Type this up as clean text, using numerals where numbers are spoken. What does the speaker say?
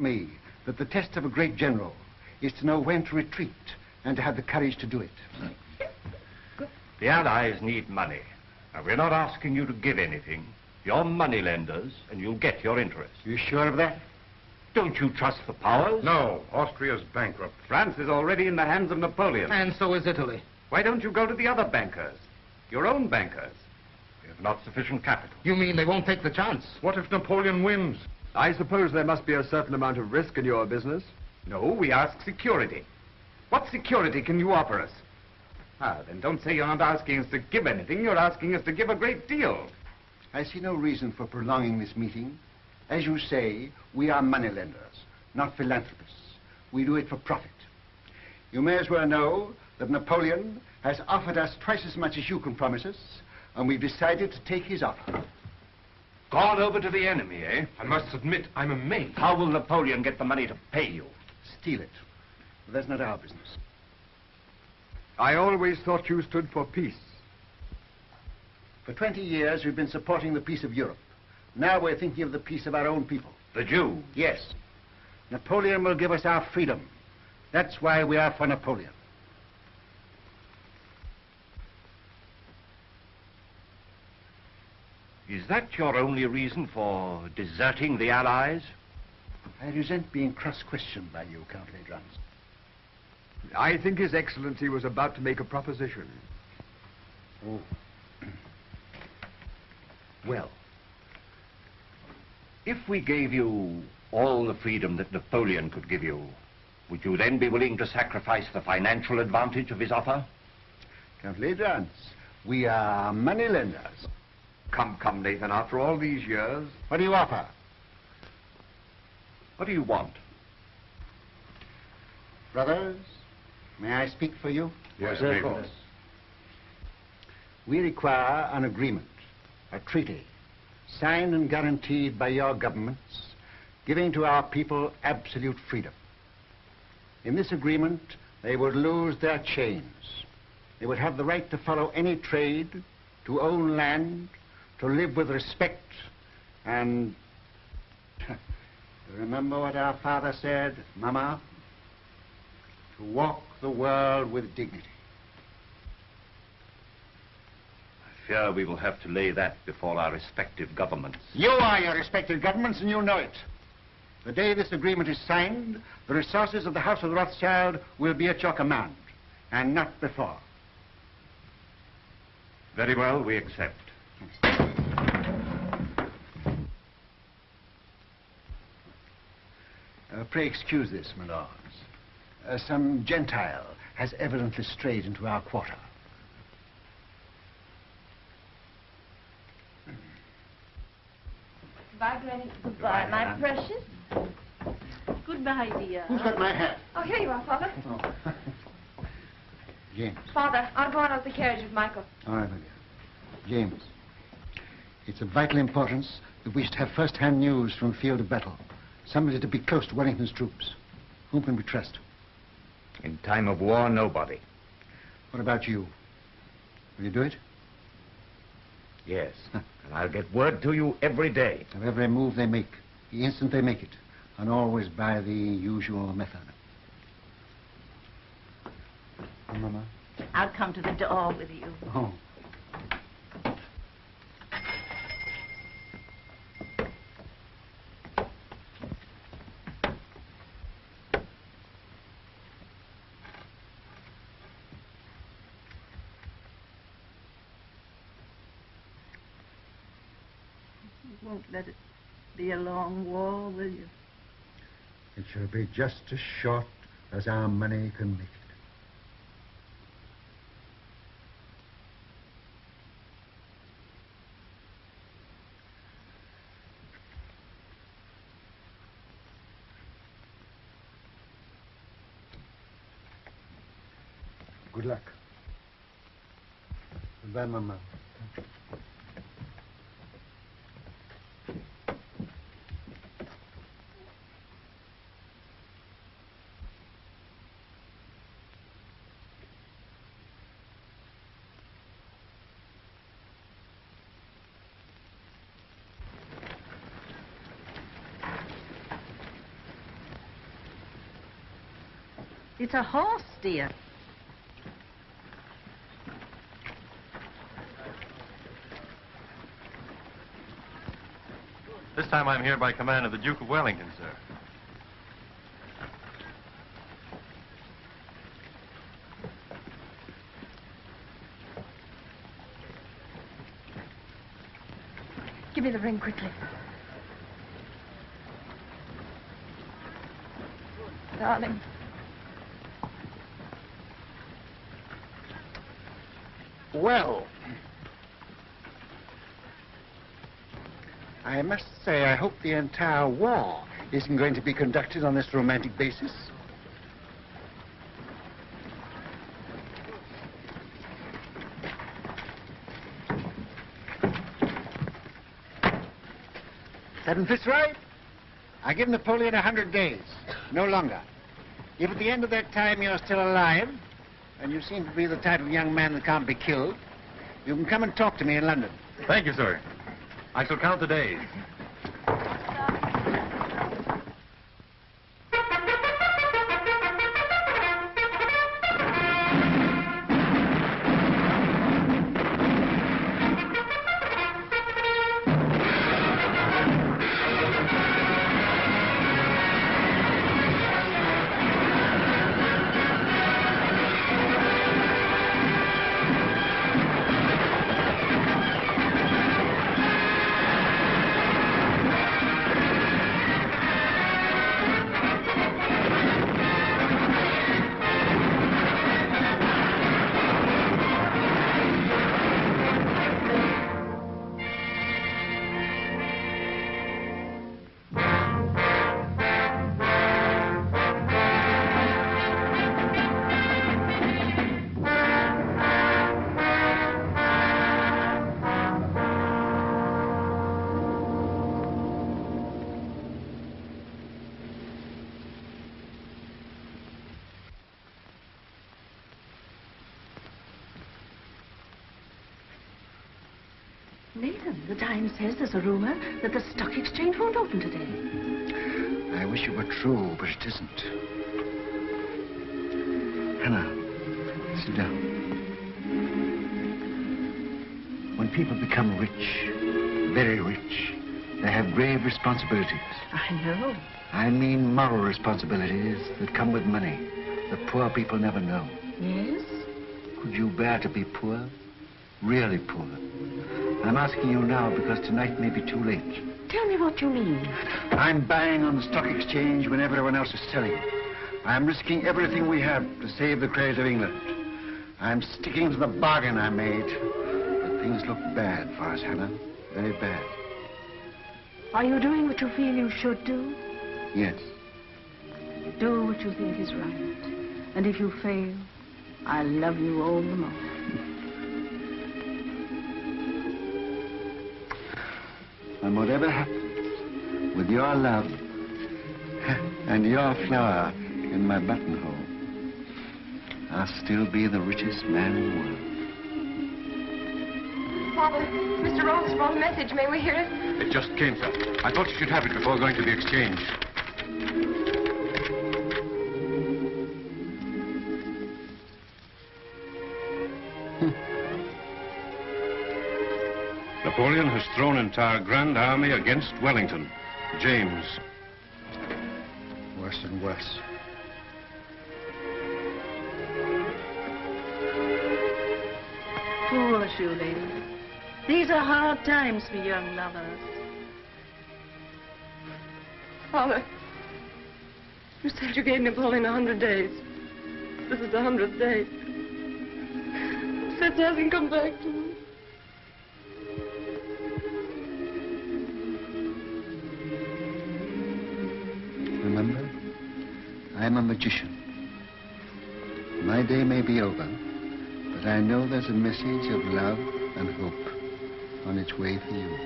Me, that the test of a great general is to know when to retreat and to have the courage to do it. The Allies need money. Now, we're not asking you to give anything. You're money lenders, and you'll get your interest. You sure of that? Don't you trust the powers? No, Austria's bankrupt. France is already in the hands of Napoleon. And so is Italy. Why don't you go to the other bankers? Your own bankers. We have not sufficient capital. You mean they won't take the chance? What if Napoleon wins? I suppose there must be a certain amount of risk in your business. No, we ask security. What security can you offer us? Ah, then don't say you're not asking us to give anything. You're asking us to give a great deal. I see no reason for prolonging this meeting. As you say, we are moneylenders, not philanthropists. We do it for profit. You may as well know that Napoleon has offered us twice as much as you can promise us, and we've decided to take his offer. Gone over to the enemy, eh? I must admit, I'm amazed. How will Napoleon get the money to pay you? Steal it. But that's not our business. I always thought you stood for peace. For 20 years, we've been supporting the peace of Europe. Now we're thinking of the peace of our own people. The Jew? Yes. Napoleon will give us our freedom. That's why we are for Napoleon. Is that your only reason for deserting the Allies? I resent being cross-questioned by you, Count Ledrance. I think His Excellency was about to make a proposition. Oh. Well, if we gave you all the freedom that Napoleon could give you, would you then be willing to sacrifice the financial advantage of his offer? Count Ledrance, we are moneylenders. Come, Nathan, after all these years. What do you offer? What do you want? Brothers, may I speak for you? Yes, of course. We require an agreement, a treaty, signed and guaranteed by your governments, giving to our people absolute freedom. In this agreement, they would lose their chains. They would have the right to follow any trade, to own land, to live with respect, and remember what our father said, Mama? To walk the world with dignity. I fear we will have to lay that before our respective governments. You are your respective governments, and you know it. The day this agreement is signed, the resources of the House of Rothschild will be at your command, and not before. Very well, we accept. Pray excuse this, my lords. Some Gentile has evidently strayed into our quarter. Goodbye, Granny. Goodbye, my precious. Goodbye, dear. Who's got my hat? Oh, here you are, Father. Oh. James. Father, I'll go out of the carriage with Michael. All right, my dear. James, it's of vital importance that we should have first-hand news from field of battle. Somebody to be close to Wellington's troops. Whom can we trust? In time of war, nobody. What about you? Will you do it? Yes. And I'll get word to you every day. Of every move they make, the instant they make it, and always by the usual method. Oh, Mama. I'll come to the door with you. Oh. Won't let it be a long war, will you? It shall be just as short as our money can make it. Good luck. Goodbye, Mama. It's a horse, dear. This time I'm here by command of the Duke of Wellington, sir. Give me the ring quickly. Darling. Well, I must say I hope the entire war isn't going to be conducted on this romantic basis. Seven Fitzroy, I give Napoleon 100 days, no longer. If at the end of that time you're still alive, and you seem to be the type of young man that can't be killed, you can come and talk to me in London. Thank you, sir. I shall count the days. Nathan, the Times says there's a rumor that the stock exchange won't open today. I wish it were true, but it isn't. Hannah, sit down. When people become rich, very rich, they have grave responsibilities. I know. I mean moral responsibilities that come with money that poor people never know. Yes? Could you bear to be poor? Really poor? I'm asking you now because tonight may be too late. Tell me what you mean. I'm buying on the stock exchange when everyone else is selling. I'm risking everything we have to save the credit of England. I'm sticking to the bargain I made. But things look bad for us, Hannah. Very bad. Are you doing what you feel you should do? Yes. Do what you think is right. And if you fail, I'll love you all the more. And whatever happens, with your love and your flower in my buttonhole, I'll still be the richest man in the world. Father, Mr. Ross brought a message. May we hear it? It just came, sir. I thought you should have it before going to the exchange. Napoleon has thrown entire grand army against Wellington. James. Worse and worse. Poor shoe lady. These are hard times for young lovers. Father, you said you gave Napoleon 100 days. This is the 100th day. Fitz hasn't come back to me. Remember, I'm a magician. My day may be over, but I know there's a message of love and hope on its way for you.